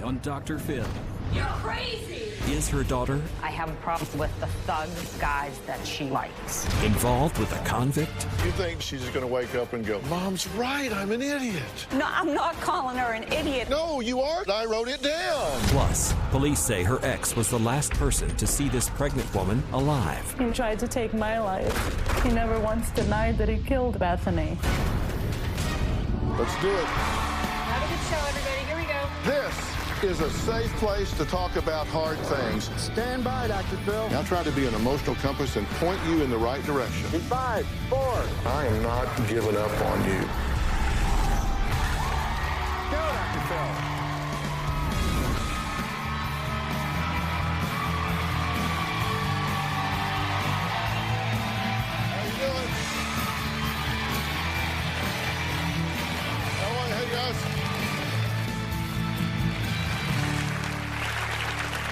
on Dr. Phil. You're crazy! Is her daughter I have a problem with the thug guys that she likes. involved with a convict? You think she's just going to wake up and go, Mom's right, I'm an idiot. No, I'm not calling her an idiot. No, you aren't. I wrote it down. Plus, police say her ex was the last person to see this pregnant woman alive. He tried to take my life. He never once denied that he killed Bethany. Let's do it. Have a good show, everybody. Here we go. This is a safe place to talk about hard things. Stand by, Dr. Phil. I'll try to be an emotional compass and point you in the right direction. In 5, 4. I am not giving up on you. Go, Dr. Phil. How you doing? How are you? Hey, guys.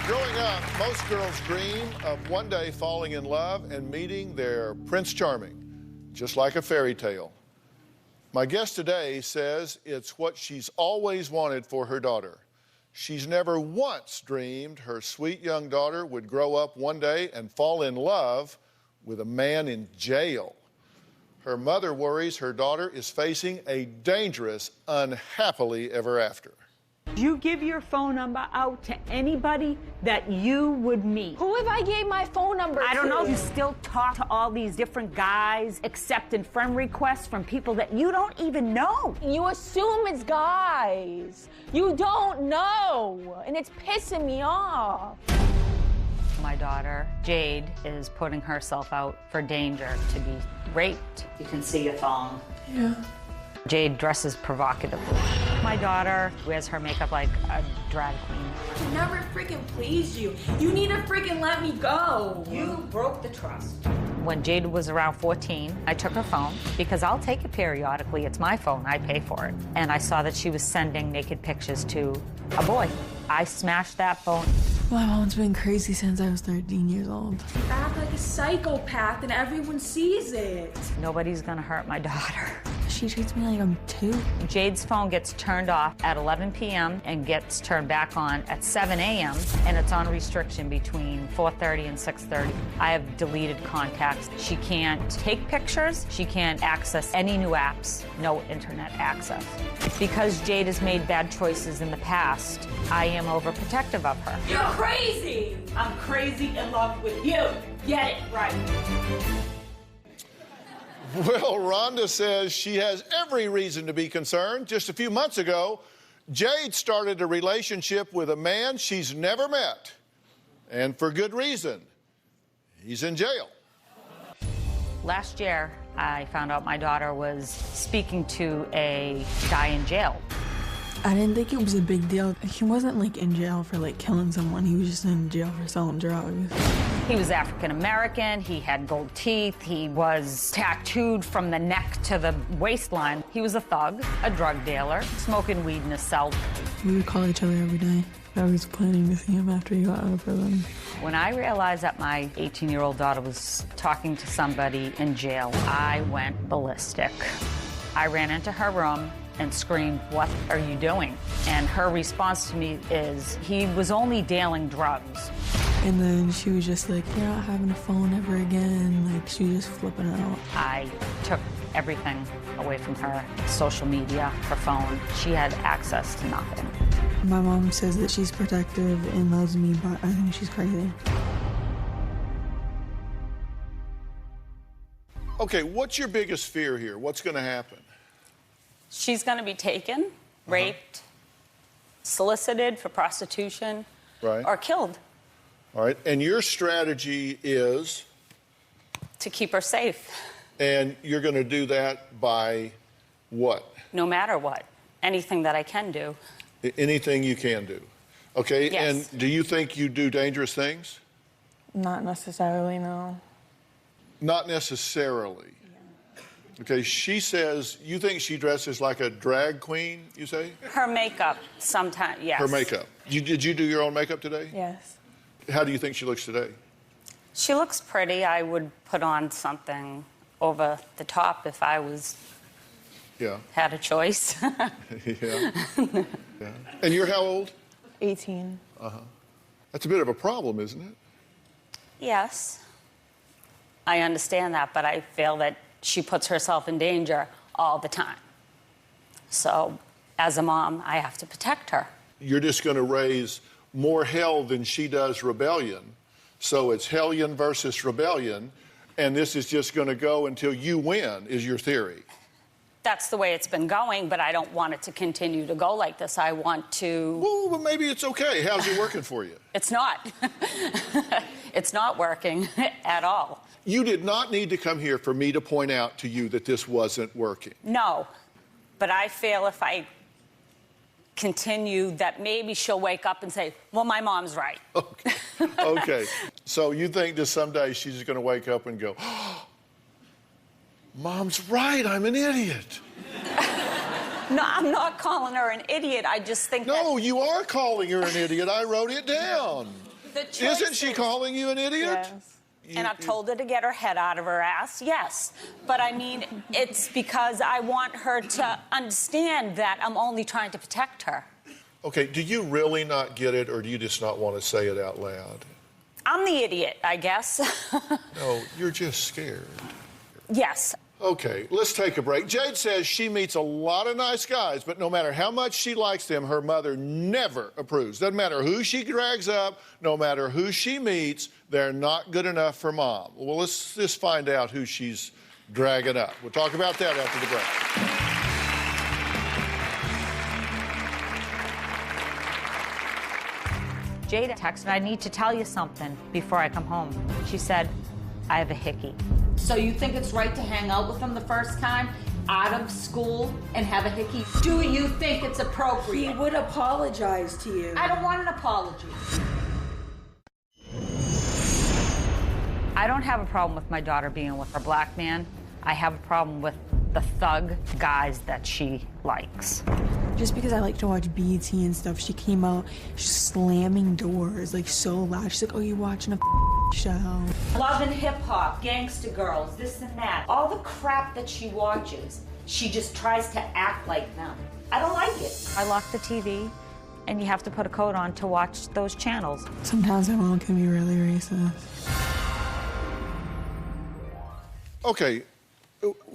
Growing up, most girls dream of one day falling in love and meeting their Prince Charming, just like a fairy tale. My guest today says it's what she's always wanted for her daughter. She's never once dreamed her sweet young daughter would grow up one day and fall in love with a man in jail. Her mother worries her daughter is facing a dangerous, unhappily ever after. Do you give your phone number out to anybody that you would meet? Who have I gave my phone number to? I don't know. You still talk to all these different guys, accepting friend requests from people that you don't even know. You assume it's guys. You don't know. And it's pissing me off. My daughter, Jade, is putting herself out for danger to be raped. You can see your thong. Yeah. Jade dresses provocatively. My daughter wears her makeup like a drag queen. I never freaking pleased you. You need to freaking let me go. You broke the trust. When Jade was around 14, I took her phone because I'll take it periodically. It's my phone, I pay for it. And I saw that she was sending naked pictures to a boy. I smashed that phone. My mom's been crazy since I was 13 years old. You act like a psychopath and everyone sees it. Nobody's gonna hurt my daughter. She treats me like I'm 2. Jade's phone gets turned off at 11 p.m. and gets turned back on at 7 a.m. and it's on restriction between 4:30 and 6:30. I have deleted contacts. She can't take pictures. She can't access any new apps. No internet access. Because Jade has made bad choices in the past, I am overprotective of her. You're crazy. I'm crazy in love with you. Get it right. Well, Rhonda says she has every reason to be concerned. Just a few months ago, Jade started a relationship with a man she's never met, and for good reason. He's in jail. Last year, I found out my daughter was speaking to a guy in jail. I didn't think it was a big deal. He wasn't like in jail for like killing someone. He was just in jail for selling drugs. He was African American, he had gold teeth, he was tattooed from the neck to the waistline. He was a thug, a drug dealer, smoking weed in his cell. We would call each other every day. I was planning to see him after he got out of prison. When I realized that my 18-year-old daughter was talking to somebody in jail, I went ballistic. I ran into her room and screamed, "What are you doing?" And her response to me is, he was only dealing drugs. And then she was just like, "You're not having a phone ever again." Like, she was just flipping out. I took everything away from her, social media, her phone. She had access to nothing. My mom says that she's protective and loves me, but I think she's crazy. Okay, what's your biggest fear here? What's going to happen? She's going to be taken, raped, solicited for prostitution, Right. or killed All right, and your strategy is, to keep her safe, and you're going to do that by what? no matter what. Anything that I can do. Anything you can do. Okay, Yes. and do you think you do dangerous things? Not necessarily, no. Not necessarily. Okay, she says, you think she dresses like a drag queen, you say? Her makeup, sometimes, yes. Her makeup. Did you do your own makeup today? Yes. How do you think she looks today? She looks pretty. I would put on something over the top if I Yeah. had a choice. Yeah. Yeah. And you're how old? 18. That's a bit of a problem, isn't it? Yes, I understand that, but I feel that she puts herself in danger all the time. So, as a mom, I have to protect her. You're just going to raise more hell than she does rebellion. So it's hellion versus rebellion, and this is just going to go until you win, is your theory. That's the way it's been going, but I don't want it to continue to go like this. I want to... Well, but maybe it's okay. How's it working for you? It's not. It's not working at all. You did not need to come here for me to point out to you that this wasn't working. No, but I feel if I continue that maybe she'll wake up and say, well, my mom's right. Okay. Okay. So you think that someday she's just going to wake up and go, oh, Mom's right, I'm an idiot. No, I'm not calling her an idiot. I just think No, you are calling her an idiot. I wrote it down. Isn't she choices- calling you an idiot? Yes. And I've told her to get her head out of her ass, yes. But I mean, it's because I want her to understand that I'm only trying to protect her. Okay, do you really not get it, or do you just not want to say it out loud? I'm the idiot, I guess. No, you're just scared. Yes. Okay, let's take a break. Jade says she meets a lot of nice guys, but no matter how much she likes them, her mother never approves. Doesn't matter who she drags up, no matter who she meets, they're not good enough for Mom. Well, let's just find out who she's dragging up. We'll talk about that after the break. Jada texted, I need to tell you something before I come home. She said, I have a hickey. So you think it's right to hang out with him the first time, out of school, and have a hickey? Do you think it's appropriate? He would apologize to you. I don't want an apology. I don't have a problem with my daughter being with a black man. I have a problem with the thug guys that she likes. Just because I like to watch BET and stuff, she came out slamming doors like so loud. She's like, oh, you watching a show? Love and hip hop, gangsta girls, this and that. All the crap that she watches, she just tries to act like them. I don't like it. I lock the TV, and you have to put a coat on to watch those channels. Sometimes my mom can be really racist. Okay,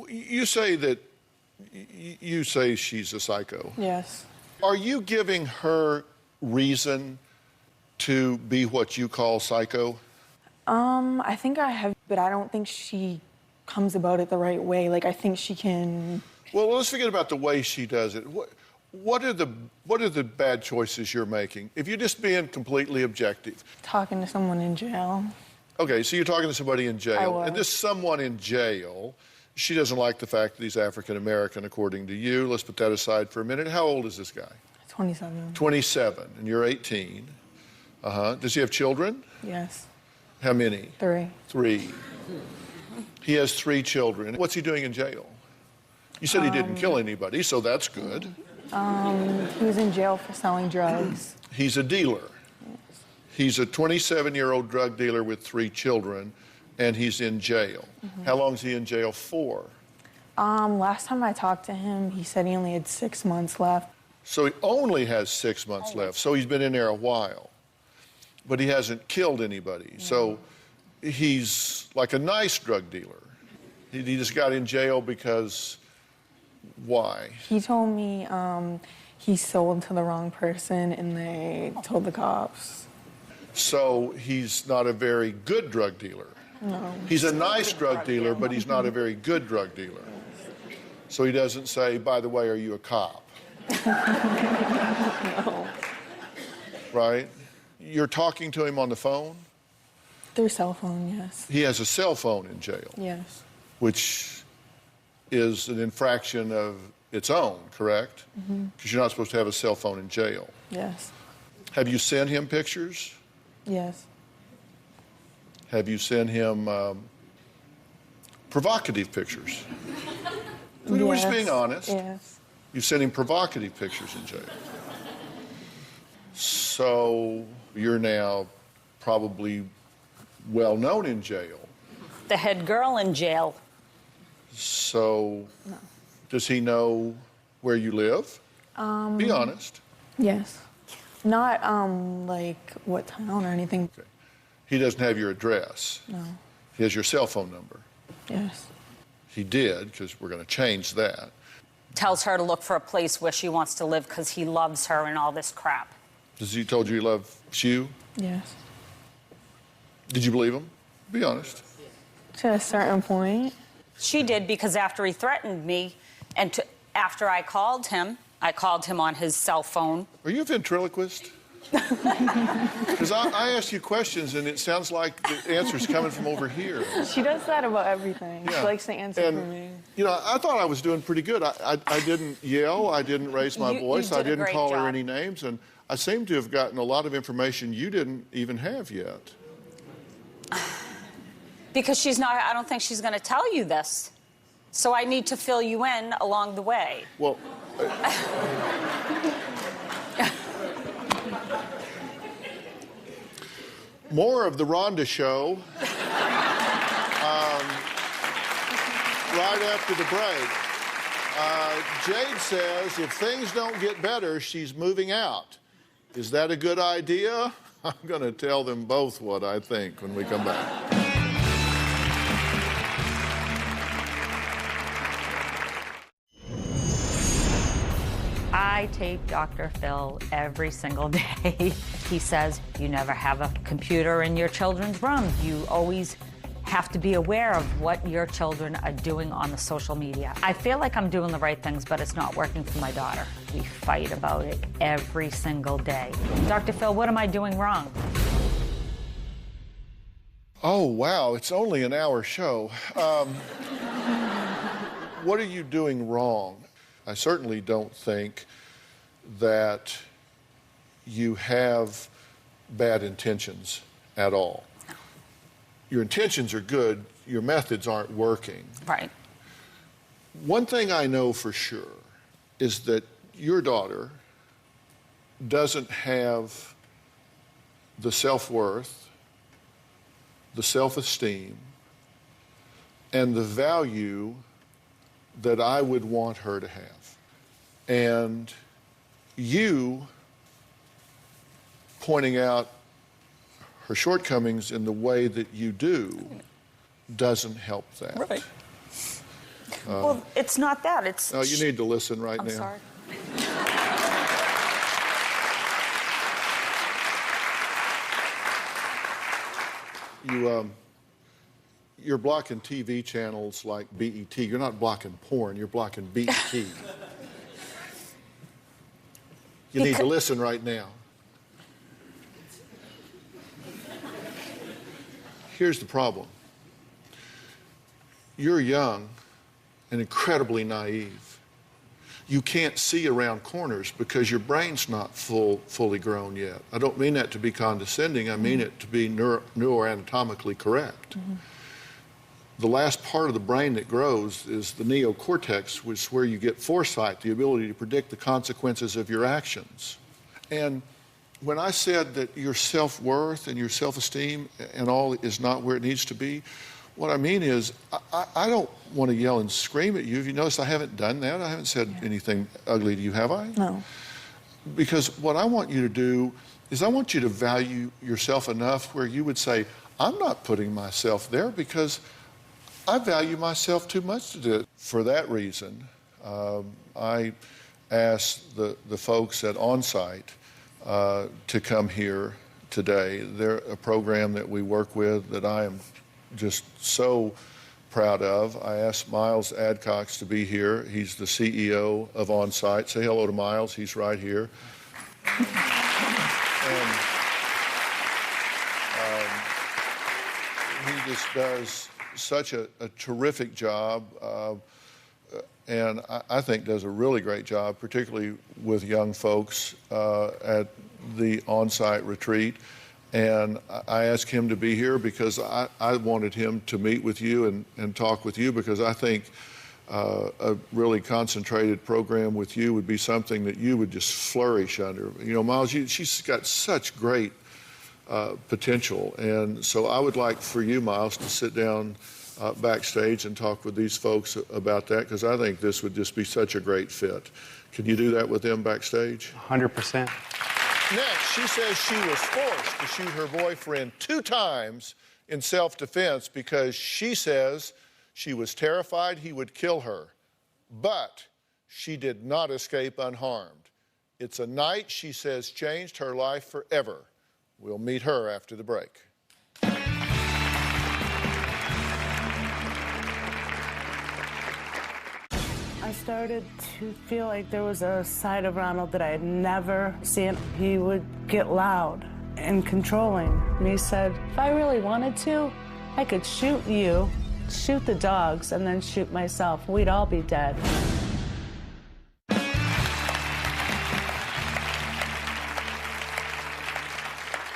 you say that you say she's a psycho. Yes. Are you giving her reason to be what you call psycho? I think I have, but I don't think she comes about it the right way. Like, I think she can... Well, let's forget about the way she does it. What are the bad choices you're making? If you're just being completely objective. Talking to someone in jail. Okay, so you're talking to somebody in jail. I was. And this someone in jail, she doesn't like the fact that he's African-American, according to you. Let's put that aside for a minute. How old is this guy? 27. 27, and you're 18. Does he have children? Yes. How many? 3. 3. He has 3 children. What's he doing in jail? You said he didn't kill anybody, so that's good. He was in jail for selling drugs. He's a dealer. Yes. He's a 27-year-old drug dealer with 3 children, and he's in jail. How long is he in jail for? Last time I talked to him, he said he only had 6 months left. So he only has 6 months left. So he's been in there a while. But he hasn't killed anybody. No. So he's like a nice drug dealer. He just got in jail because why? He told me he sold to the wrong person and they told the cops. So he's not a very good drug dealer. No. He's a nice drug dealer, but he's not a very good drug dealer. So he doesn't say, by the way, are you a cop? No. Right? You're talking to him on the phone? Through cell phone, yes. He has a cell phone in jail. Yes. Which is an infraction of its own, correct? Because you're not supposed to have a cell phone in jail. Yes. Have you sent him pictures? Yes. Have you sent him provocative pictures? We're just being honest. Yes. You've sent him provocative pictures in jail. So you're now probably well known in jail. The head girl in jail. So does he know where you live? Be honest. Yes. Not, like, what town or anything. Okay. He doesn't have your address. No. He has your cell phone number. Yes. He did, because we're going to change that. Tells her to look for a place where she wants to live because he loves her and all this crap. Has he told you he loves you? Yes. Did you believe him? Be honest. To a certain point. She did, because after he threatened me and after I called him on his cell phone. Are you a ventriloquist? Because I ask you questions and it sounds like the answer's coming from over here. She does that about everything. Yeah. She likes to answer And, for me. you know, I thought I was doing pretty good. I didn't yell. I didn't raise my voice. did I a didn't great call her job. any names. And I seem to have gotten a lot of information you didn't even have yet. Because I don't think she's going to tell you this. So I need to fill you in along the way. Well, more of the Rhonda show right after the break. Jade says if things don't get better, she's moving out. Is that a good idea? I'm going to tell them both what I think when we come back. I tape Dr. Phil every single day. He says you never have a computer in your children's room. You always have to be aware of what your children are doing on the social media. I feel like I'm doing the right things, but it's not working for my daughter. We fight about it every single day. Dr. Phil, what am I doing wrong? Oh, wow, it's only an hour show. What are you doing wrong? I certainly don't think that you have bad intentions at all. Your intentions are good, your methods aren't working. Right. One thing I know for sure is that your daughter doesn't have the self-worth, the self-esteem, and the value that I would want her to have. And you pointing out her shortcomings in the way that you do doesn't help that. Right. Well, it's not that. It's. No, you need to listen right I'm now. sorry. You're blocking TV channels like BET. You're not blocking porn, you're blocking BET. You need to listen right now. Here's the problem. You're young and incredibly naive. You can't see around corners because your brain's not fully grown yet. I don't mean that to be condescending. I mean it to be neuroanatomically correct. Mm-hmm. The last part of the brain that grows is the neocortex, which is where you get foresight, the ability to predict the consequences of your actions. And when I said that your self-worth and your self-esteem and all is not where it needs to be, what I mean is I don't want to yell and scream at you. If you notice, I haven't done that. I haven't said anything ugly to you, have I? No. Because what I want you to do is I want you to value yourself enough where you would say, I'm not putting myself there because I value myself too much to do it. For that reason, I asked the folks at Onsite to come here today. They're a program that we work with that I am just so proud of. I asked Miles Adcox to be here. He's the CEO of Onsite. Say hello to Miles. He's right here. And he just does such a terrific job, and I think does a really great job, particularly with young folks at the on-site retreat. And I asked him to be here because I wanted him to meet with you and talk with you, because I think a really concentrated program with you would be something that you would just flourish under. You know, Miles, she's got such great potential. And so I would like for you, Miles, to sit down backstage and talk with these folks about that, because I think this would just be such a great fit. Can you do that with them backstage? 100%. Next, she says she was forced to shoot her boyfriend 2 times in self-defense because she says she was terrified he would kill her. But she did not escape unharmed. It's a night she says changed her life forever. We'll meet her after the break. I started to feel like there was a side of Ronald that I had never seen. He would get loud and controlling. And he said, if I really wanted to, I could shoot you, shoot the dogs, and then shoot myself. We'd all be dead.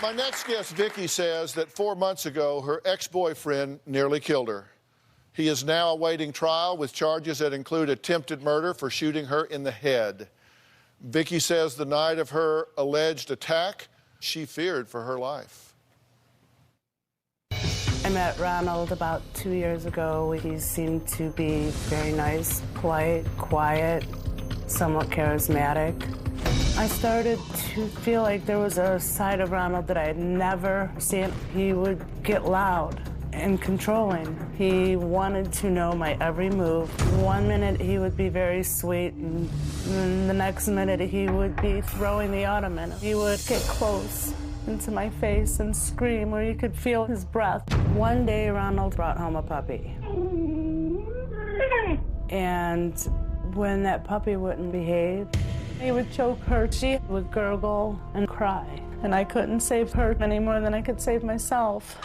My next guest, Vicky, says that 4 months ago, her ex-boyfriend nearly killed her. He is now awaiting trial with charges that include attempted murder for shooting her in the head. Vicky says the night of her alleged attack, she feared for her life. I met Ronald about 2 years ago. He seemed to be very nice, polite, quiet, somewhat charismatic. I started to feel like there was a side of Ronald that I had never seen. He would get loud and controlling. He wanted to know my every move. One minute he would be very sweet, and then the next minute he would be throwing the ottoman. He would get close into my face and scream where you could feel his breath. One day Ronald brought home a puppy. And when that puppy wouldn't behave, he would choke her. She would gurgle and cry. And I couldn't save her any more than I could save myself.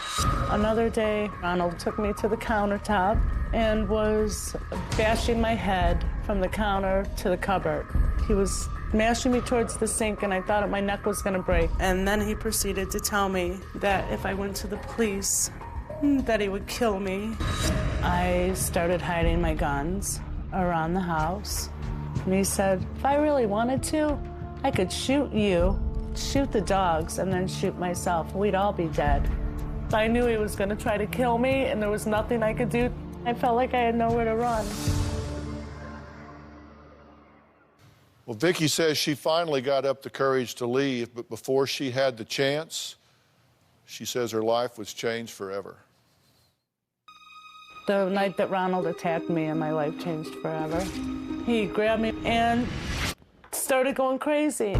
Another day, Ronald took me to the countertop and was bashing my head from the counter to the cupboard. He was mashing me towards the sink, and I thought my neck was gonna break. And then he proceeded to tell me that if I went to the police, that he would kill me. I started hiding my guns around the house. And he said, if I really wanted to, I could shoot you, shoot the dogs, and then shoot myself. We'd all be dead. I knew he was going to try to kill me, and there was nothing I could do. I felt like I had nowhere to run. Well, Vicky says she finally got up the courage to leave, but before she had the chance, she says her life was changed forever. The night that Ronald attacked me and my life changed forever. He grabbed me and started going crazy.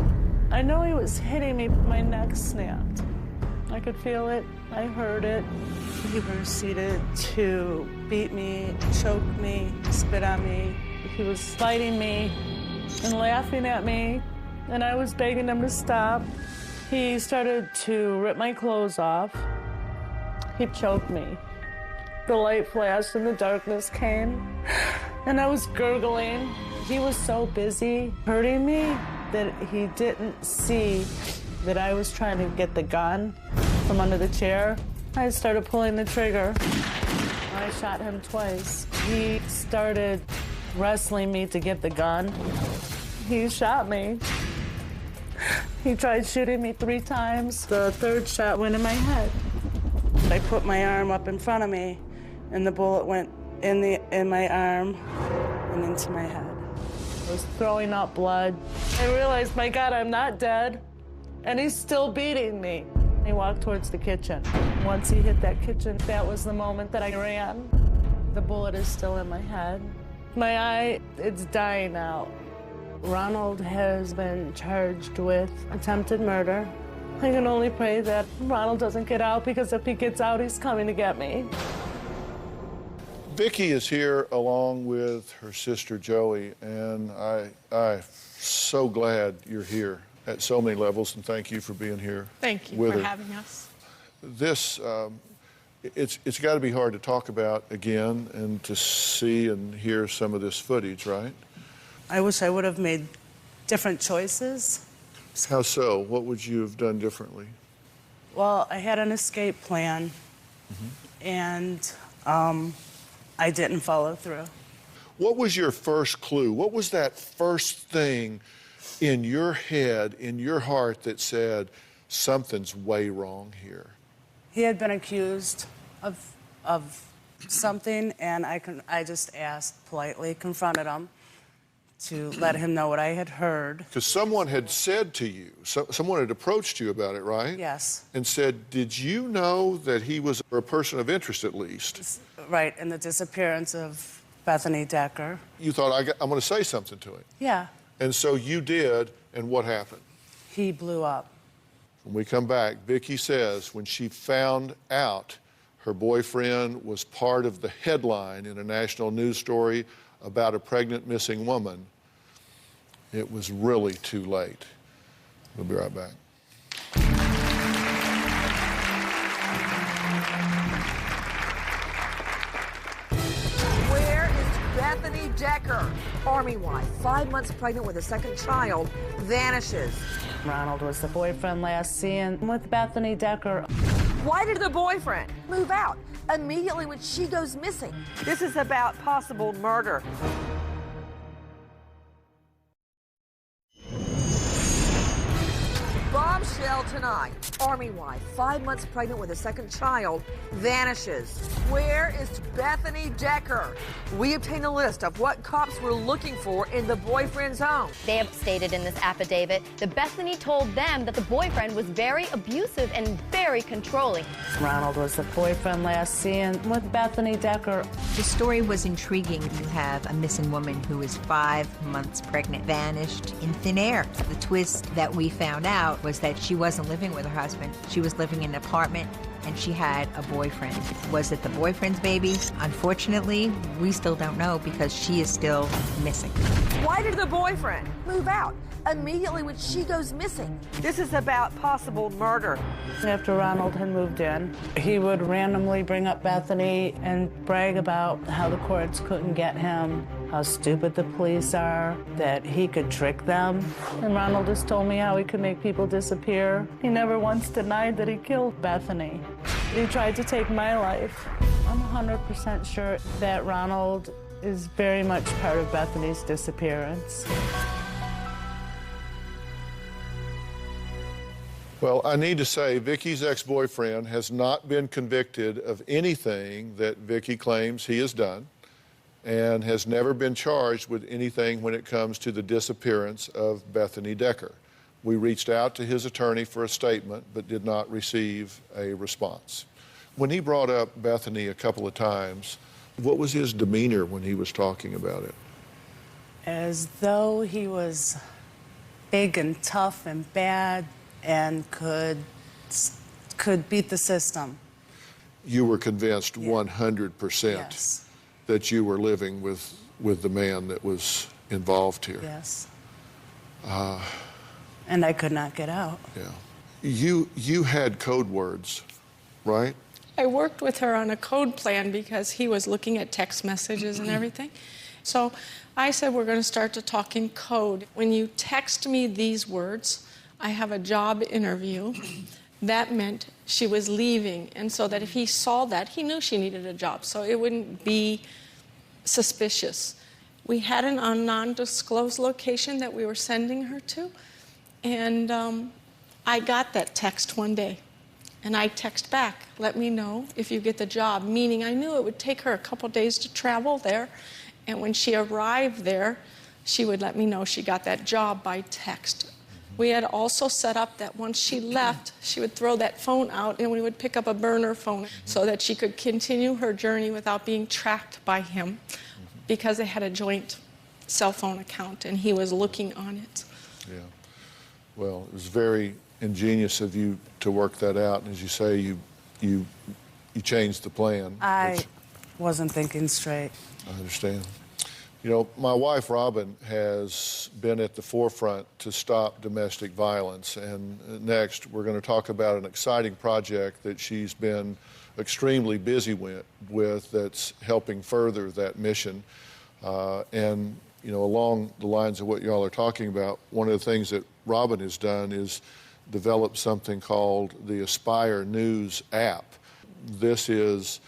I know he was hitting me, my neck snapped. I could feel it, I heard it. He proceeded to beat me, choke me, spit on me. He was fighting me and laughing at me, and I was begging him to stop. He started to rip my clothes off. He choked me. The light flashed and the darkness came, and I was gurgling. He was so busy hurting me that he didn't see that I was trying to get the gun from under the chair. I started pulling the trigger. I shot him twice. He started wrestling me to get the gun. He shot me. He tried shooting me 3 times. The third shot went in my head. I put my arm up in front of me, and the bullet went in my arm and into my head. I was throwing up blood. I realized, my God, I'm not dead, and he's still beating me. He walked towards the kitchen. Once he hit that kitchen, that was the moment that I ran. The bullet is still in my head. My eye, it's dying out. Ronald has been charged with attempted murder. I can only pray that Ronald doesn't get out, because if he gets out, he's coming to get me. Vicky is here along with her sister Joey, and I'm so glad you're here at so many levels, and thank you for being here. Thank you with for her. having us. This, it's got to be hard to talk about again and to see and hear some of this footage, right? I wish I would have made different choices. How so? What would you have done differently? Well, I had an escape plan, and I didn't follow through. What was your first clue? What was that first thing in your head, in your heart, that said, something's way wrong here? He had been accused of something, and I just asked politely, confronted him, to let him know what I had heard. Because someone had said to you, someone had approached you about it, right? Yes. And said, did you know that he was a person of interest at least? Right, and the disappearance of Bethany Decker. You thought, I'm going to say something to him. Yeah. And so you did, and what happened? He blew up. When we come back, Vicki says when she found out her boyfriend was part of the headline in a national news story about a pregnant missing woman, it was really too late. We'll be right back. Where is Bethany Decker? Army wife, 5 months pregnant with a second child, vanishes. Ronald was the boyfriend last seen with Bethany Decker. Why did the boyfriend move out immediately when she goes missing? This is about possible murder. Bombshell tonight. Army wife, 5 months pregnant with a second child, vanishes. Where is Bethany Decker? We obtained a list of what cops were looking for in the boyfriend's home. They have stated in this affidavit that Bethany told them that the boyfriend was very abusive and very controlling. Ronald was the boyfriend last seen with Bethany Decker. The story was intriguing. You have a missing woman who is 5 months pregnant, vanished in thin air. The twist that we found out was that she wasn't living with her husband. She was living in an apartment, and she had a boyfriend. Was it the boyfriend's baby? Unfortunately, we still don't know because she is still missing. Why did the boyfriend move out immediately when she goes missing? This is about possible murder. After Ronald had moved in, he would randomly bring up Bethany and brag about how the courts couldn't get him, how stupid the police are, that he could trick them. And Ronald just told me how he could make people disappear. He never once denied that he killed Bethany. He tried to take my life. I'm 100% sure that Ronald is very much part of Bethany's disappearance. Well, I need to say Vicki's ex-boyfriend has not been convicted of anything that Vicki claims he has done and has never been charged with anything when it comes to the disappearance of Bethany Decker. We reached out to his attorney for a statement but did not receive a response. When he brought up Bethany a couple of times, what was his demeanor when he was talking about it? As though he was big and tough and bad and could beat the system. You were convinced 100% Yes. that you were living with the man that was involved here. Yes. And I could not get out. Yeah. You had code words, right? I worked with her on a code plan because he was looking at text messages and everything. So I said, we're going to start to talk in code. When you text me these words, I have a job interview. That meant she was leaving. And so that if he saw that, he knew she needed a job. So it wouldn't be suspicious. We had an non-disclosed location that we were sending her to. And I got that text one day. And I text back, let me know if you get the job, meaning I knew it would take her a couple days to travel there. And when she arrived there, she would let me know she got that job by text. We had also set up that once she left, she would throw that phone out and we would pick up a burner phone so that she could continue her journey without being tracked by him because they had a joint cell phone account and he was looking on it. Yeah. Well, it was very ingenious of you to work that out. And as you say, you changed the plan. I wasn't thinking straight. I understand. You know, my wife, Robin, has been at the forefront to stop domestic violence. And next, we're going to talk about an exciting project that she's been extremely busy with that's helping further that mission. And, you know, along the lines of what y'all are talking about, one of the things that Robin has done is develop something called the Aspire News app. This is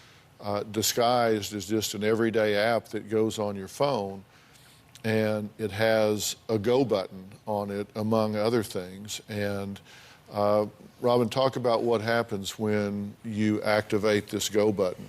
disguised as just an everyday app that goes on your phone, and it has a go button on it, among other things. And Robin, talk about what happens when you activate this go button.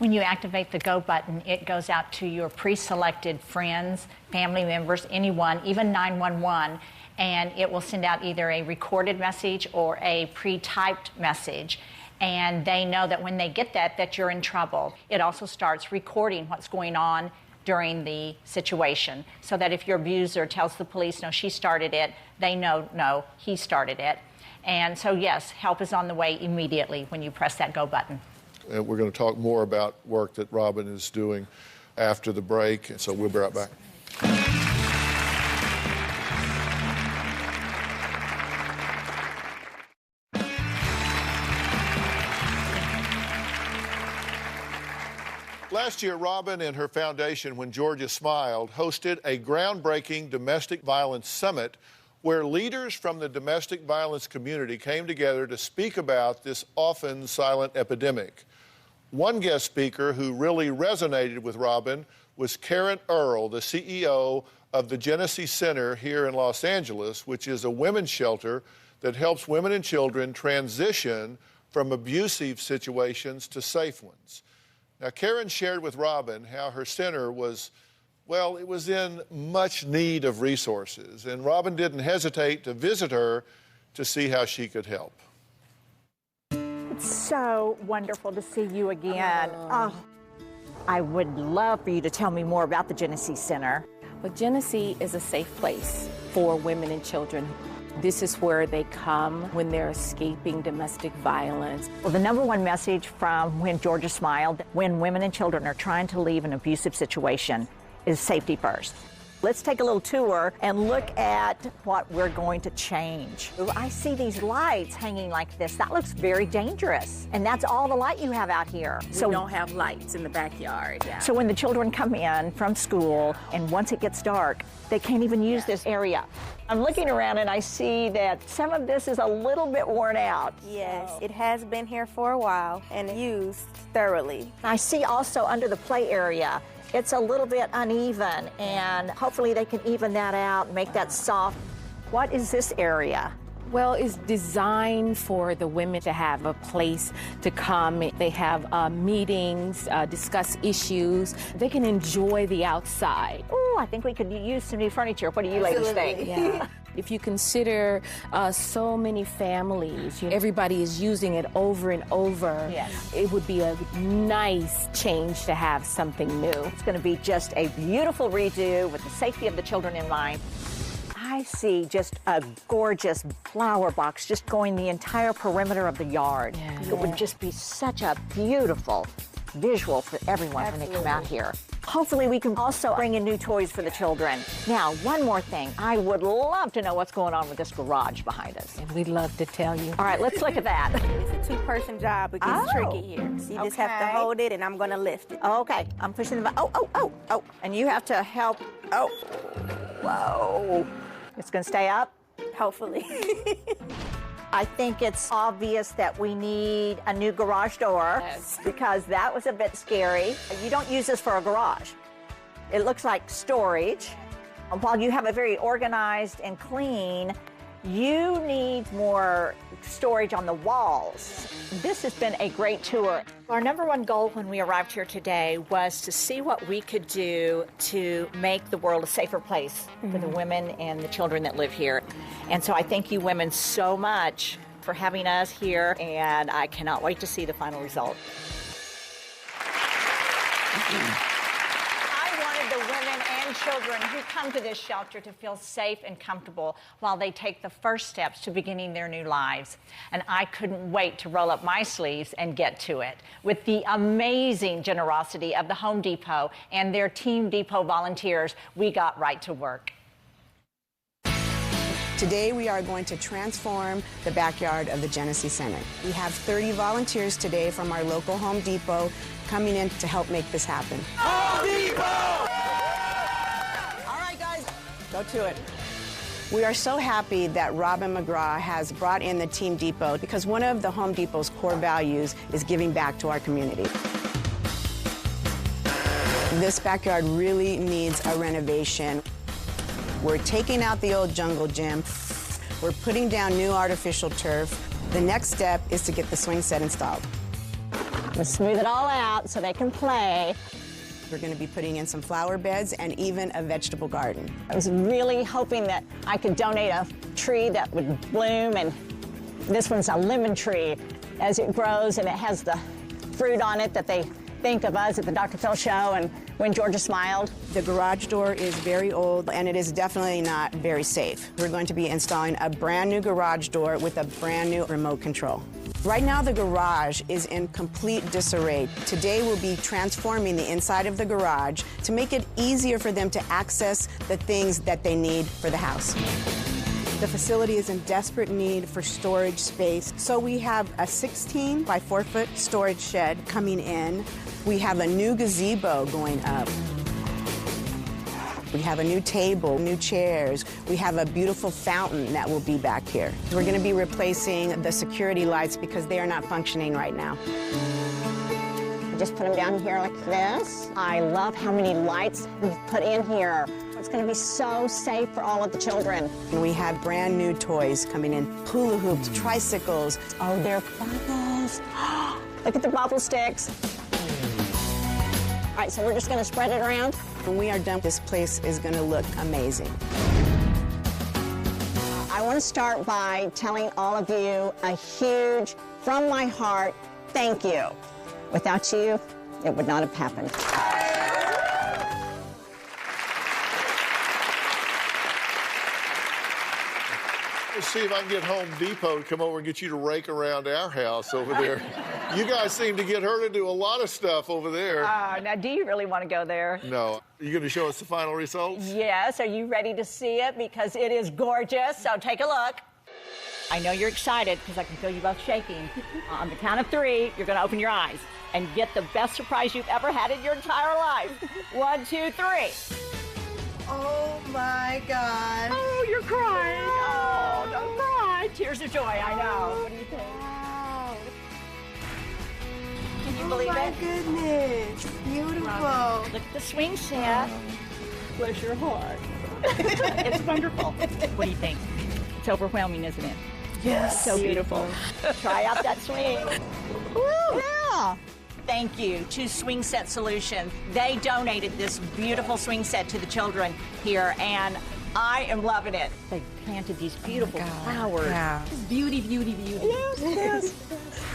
When you activate the go button, it goes out to your pre-selected friends, family members, anyone, even 911, and it will send out either a recorded message or a pre-typed message. And they know that when they get that, that you're in trouble. It also starts recording what's going on during the situation, so that if your abuser tells the police, no, she started it, they know, no, he started it. And so, yes, help is on the way immediately when you press that go button. And we're going to talk more about work that Robin is doing after the break, so we'll be right back. Last year, Robin and her foundation, When Georgia Smiled, hosted a groundbreaking domestic violence summit where leaders from the domestic violence community came together to speak about this often silent epidemic. One guest speaker who really resonated with Robin was Karen Earl, the CEO of the Genesee Center here in Los Angeles, which is a women's shelter that helps women and children transition from abusive situations to safe ones. Now, Karen shared with Robin how her center was, well, it was in much need of resources, and Robin didn't hesitate to visit her to see how she could help. It's so wonderful to see you again. Oh, I would love for you to tell me more about the Genesee Center. Well, Genesee is a safe place for women and children. This is where they come when they're escaping domestic violence. Well, the number one message from When Georgia Smiled, when women and children are trying to leave an abusive situation, is safety first. Let's take a little tour and look at what we're going to change. I see these lights hanging like this. That looks very dangerous. And that's all the light you have out here. We don't have lights in the backyard. Yeah. So when the children come in from school, and once it gets dark, they can't even use this area. I'm looking around and I see that some of this is a little bit worn out. Yes, it has been here for a while and used thoroughly. I see also under the play area, it's a little bit uneven, and hopefully they can even that out, make that soft. What is this area? Well, it's designed for the women to have a place to come. They have meetings, discuss issues. They can enjoy the outside. Oh, I think we could use some new furniture. What do you ladies think? Yeah. If you consider so many families, everybody is using it over and over. Yes. It would be a nice change to have something new. It's going to be just a beautiful redo with the safety of the children in mind. I see just a gorgeous flower box just going the entire perimeter of the yard. Yeah. It would just be such a beautiful visual for everyone when they come out here. Hopefully we can also bring in new toys for the children. Now, one more thing. I would love to know what's going on with this garage behind us. And we'd love to tell you. All right, let's look at that. It's a two-person job. It gets tricky here. So you just have to hold it, and I'm going to lift it. Okay, I'm pushing the button. Oh. And you have to help. Oh, whoa. It's going to stay up? Hopefully. I think it's obvious that we need a new garage door. Yes. Because that was a bit scary. You don't use this for a garage. It looks like storage. While you have it very organized and clean, you need more storage on the walls. This has been a great tour. Our number one goal when we arrived here today was to see what we could do to make the world a safer place for the women and the children that live here. And so I thank you women so much for having us here, and I cannot wait to see the final result. I wanted the women and children who come to this shelter to feel safe and comfortable while they take the first steps to beginning their new lives. And I couldn't wait to roll up my sleeves and get to it. With the amazing generosity of the Home Depot and their Team Depot volunteers, we got right to work. Today we are going to transform the backyard of the Genesee Center. We have 30 volunteers today from our local Home Depot coming in to help make this happen. Home Depot! All right, guys, go to it. We are so happy that Robin McGraw has brought in the Team Depot because one of the Home Depot's core values is giving back to our community. This backyard really needs a renovation. We're taking out the old jungle gym. We're putting down new artificial turf. The next step is to get the swing set installed. We'll smooth it all out so they can play. We're going to be putting in some flower beds and even a vegetable garden. I was really hoping that I could donate a tree that would bloom, and this one's a lemon tree. As it grows and it has the fruit on it that they think of us at the Dr. Phil show and When Georgia Smiled. The garage door is very old and it is definitely not very safe. We're going to be installing a brand new garage door with a brand new remote control. Right now, the garage is in complete disarray. Today, we'll be transforming the inside of the garage to make it easier for them to access the things that they need for the house. The facility is in desperate need for storage space, so we have a 16 by 4 foot storage shed coming in. We have a new gazebo going up. We have a new table, new chairs. We have a beautiful fountain that will be back here. We're going to be replacing the security lights because they are not functioning right now. Just put them down here like this. I love how many lights we've put in here. It's going to be so safe for all of the children. And we have brand new toys coming in. Hula hoops, tricycles. Oh, they're bubbles. Look at the bubble sticks. All right, so we're just going to spread it around. When we are done, this place is going to look amazing. I want to start by telling all of you a huge, from my heart, thank you. Without you, it would not have happened. Let's see if I can get Home Depot to come over and get you to rake around our house over there. You guys seem to get her to do a lot of stuff over there. Now, do you really want to go there? No. Are you going to show us the final results? Yes. Are you ready to see it? Because it is gorgeous. So take a look. I know you're excited because I can feel you both shaking. On the count of 3, you're going to open your eyes and get the best surprise you've ever had in your entire life. 1, 2, 3. Oh my God. Oh, you're crying. Oh, don't cry. Tears of joy, I know. What do you think? Wow. Can you believe it? Oh my goodness. Beautiful. Look at the swing set. Bless your heart. It's wonderful. What do you think? It's overwhelming, isn't it? Yes. So beautiful. Try out that swing. Woo! Yeah. Thank you to Swing Set Solutions. They donated this beautiful swing set to the children here, and I am loving it. They planted these beautiful flowers. Yeah. It's beauty, beauty, beauty. Yes, yes.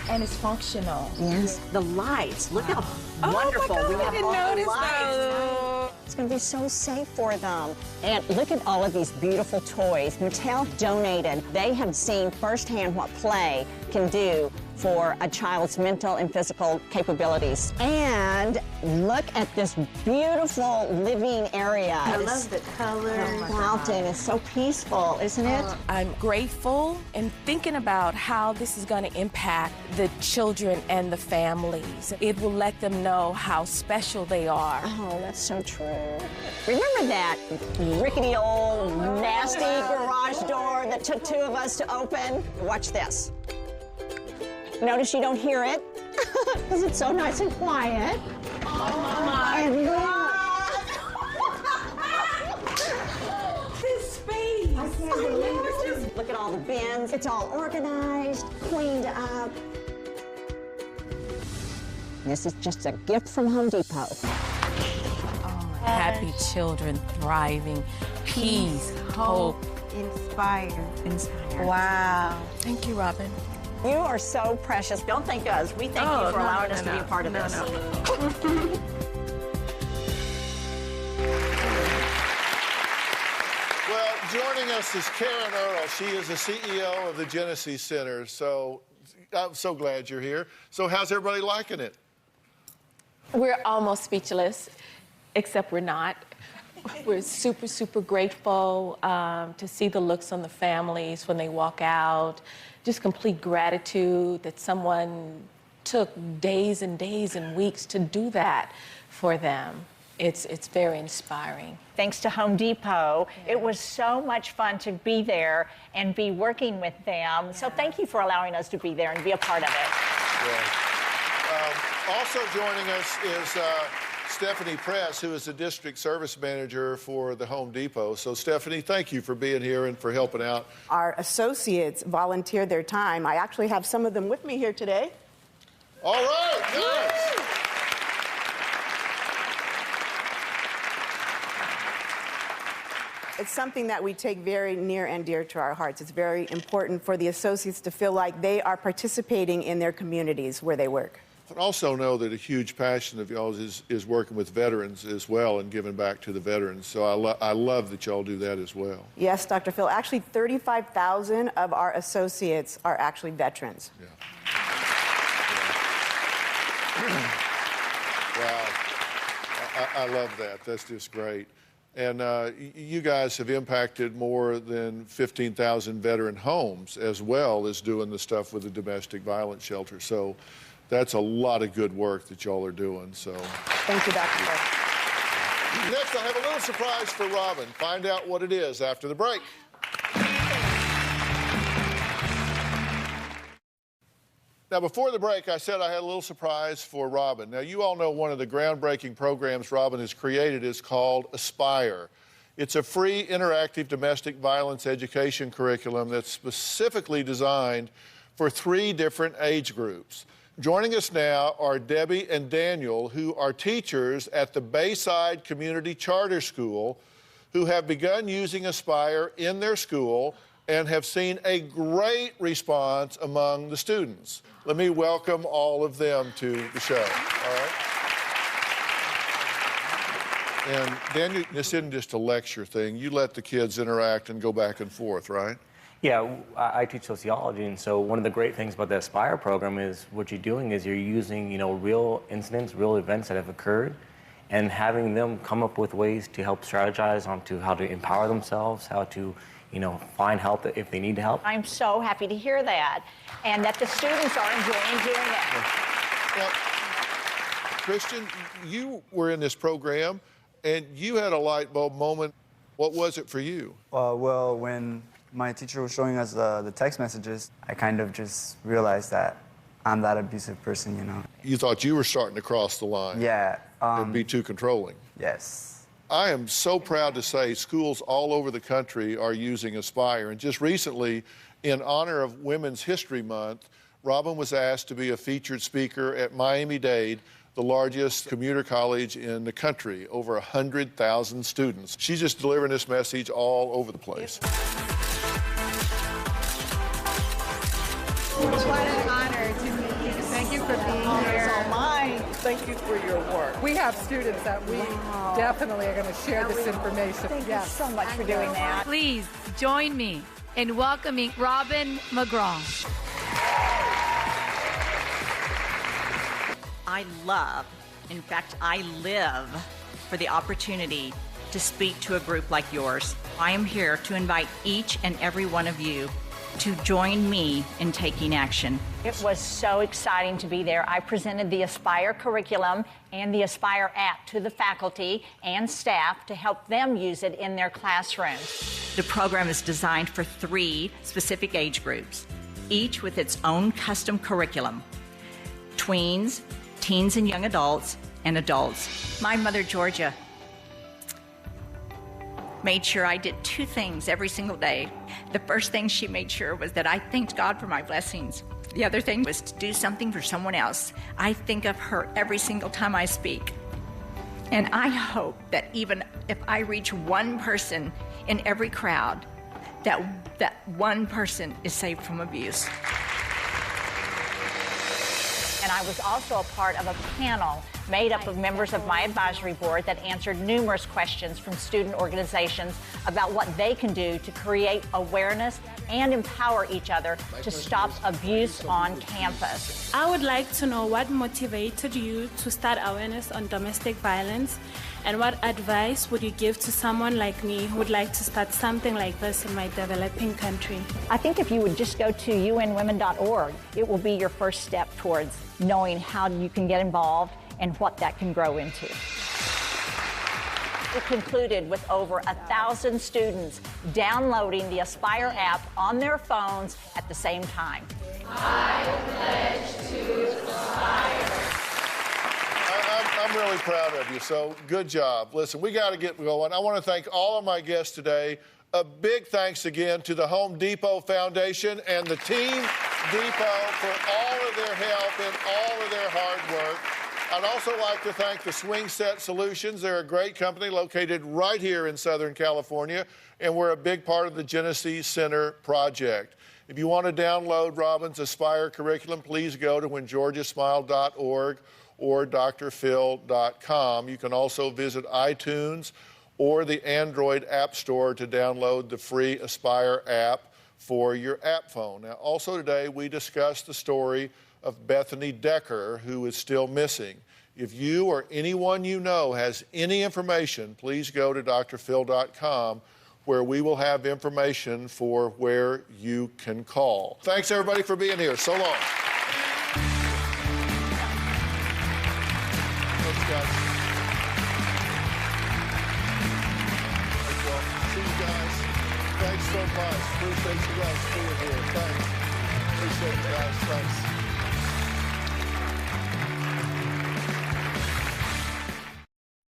And it's functional. Yes. The lights. Look how wonderful. Oh my God, we I have didn't all the notice lights. those. It's going to be so safe for them. And look at all of these beautiful toys. Mattel donated. They have seen firsthand what play can do for a child's mental and physical capabilities. And look at this beautiful living area. I love the colors. Fountain is so peaceful, isn't it? I'm grateful and thinking about how this is going to impact the children and the families. It will let them know how special they are. Oh, that's so true. Remember that rickety old nasty garage door that took 2 of us to open? Watch this. Notice you don't hear it because it's so nice and quiet. Oh my God. This space. I can't believe it. Look at all the bins. It's all organized, cleaned up. This is just a gift from Home Depot. Happy children, thriving, peace, hope. Inspired. Wow. Thank you, Robin. You are so precious. Don't thank us. We thank you for allowing us to be a part of this. Well, joining us is Karen Earl. She is the CEO of the Genesee Center. So I'm so glad you're here. So how's everybody liking it? We're almost speechless, except we're not. We're super, super grateful to see the looks on the families when they walk out. Just complete gratitude that someone took days and days and weeks to do that for them. It's very inspiring. Thanks to Home Depot, it was so much fun to be there and be working with them. So thank you for allowing us to be there and be a part of it. Yeah. Also joining us is Stephanie Press, who is the district service manager for the Home Depot. So, Stephanie, thank you for being here and for helping out. Our associates volunteer their time. I actually have some of them with me here today. All right, nice. It's something that we take very near and dear to our hearts. It's very important for the associates to feel like they are participating in their communities where they work. I also know that a huge passion of y'all's is working with veterans as well and giving back to the veterans. So I love that y'all do that as well. Yes, Dr. Phil. Actually, 35,000 of our associates are actually veterans. Yeah. Wow. I love that. That's just great. And you guys have impacted more than 15,000 veteran homes as well as doing the stuff with the domestic violence shelter. So that's a lot of good work that y'all are doing. So thank you, Dr. Phil. Next, I have a little surprise for Robin. Find out what it is after the break. Now, before the break, I said I had a little surprise for Robin. Now, you all know one of the groundbreaking programs Robin has created is called Aspire. It's a free, interactive domestic violence education curriculum that's specifically designed for 3 different age groups. Joining us now are Debbie and Daniel, who are teachers at the Bayside Community Charter School, who have begun using Aspire in their school and have seen a great response among the students. Let me welcome all of them to the show, all right? And Daniel, this isn't just a lecture thing. You let the kids interact and go back and forth, right? Yeah, I teach sociology, and so one of the great things about the Aspire program is what you're doing is you're using, real incidents, real events that have occurred, and having them come up with ways to help strategize onto how to empower themselves, how to find help if they need help. I'm so happy to hear that, and that the students are enjoying hearing it. Well, Christian, you were in this program, and you had a light bulb moment. What was it for you? Well, when my teacher was showing us the text messages, I kind of just realized that I'm that abusive person, You thought you were starting to cross the line. Yeah. And be too controlling. Yes. I am so proud to say schools all over the country are using Aspire. And just recently, in honor of Women's History Month, Robin was asked to be a featured speaker at Miami-Dade, the largest commuter college in the country, over 100,000 students. She's just delivering this message all over the place. What an honor to meet you. Thank you for being here. It's all mine. Thank you for your work. We have students that we definitely are going to share this information. Thank you so much for doing that. Please join me in welcoming Robin McGraw. I love, in fact, I live for the opportunity to speak to a group like yours. I am here to invite each and every one of you to join me in taking action. It was so exciting to be there. I presented the Aspire curriculum and the Aspire app to the faculty and staff to help them use it in their classrooms. The program is designed for 3 specific age groups, each with its own custom curriculum: tweens, teens and young adults, and adults. My mother, Georgia, made sure I did 2 things every single day. The first thing she made sure was that I thanked God for my blessings. The other thing was to do something for someone else. I think of her every single time I speak. And I hope that even if I reach one person in every crowd, that one person is saved from abuse. And I was also a part of a panel made up of members of my advisory board that answered numerous questions from student organizations about what they can do to create awareness and empower each other to stop abuse on campus. I would like to know what motivated you to start awareness on domestic violence, and what advice would you give to someone like me who would like to start something like this in my developing country? I think if you would just go to unwomen.org, it will be your first step towards knowing how you can get involved and what that can grow into. It concluded with over 1,000 students downloading the Aspire app on their phones at the same time. I pledge to Aspire. I'm really proud of you, so good job. Listen, we got to get going. I want to thank all of my guests today. A big thanks again to the Home Depot Foundation and the team Depot for all of their help and all of their hard work. I'd also like to thank the Swing Set Solutions. They're a great company located right here in Southern California, and we're a big part of the Genesee Center project. If you want to download Robin's Aspire curriculum, please go to whengeorgiasmiled.org or drphil.com. You can also visit iTunes or the Android App Store to download the free Aspire app for your app phone. Now, also today, we discussed the story of Bethany Decker, who is still missing. If you or anyone you know has any information, please go to drphil.com, where we will have information for where you can call. Thanks, everybody, for being here. So long. Thanks, guys. Thanks, y'all. See you guys. Thanks so much. Appreciate you guys being here. Thanks. Appreciate you guys. Thanks.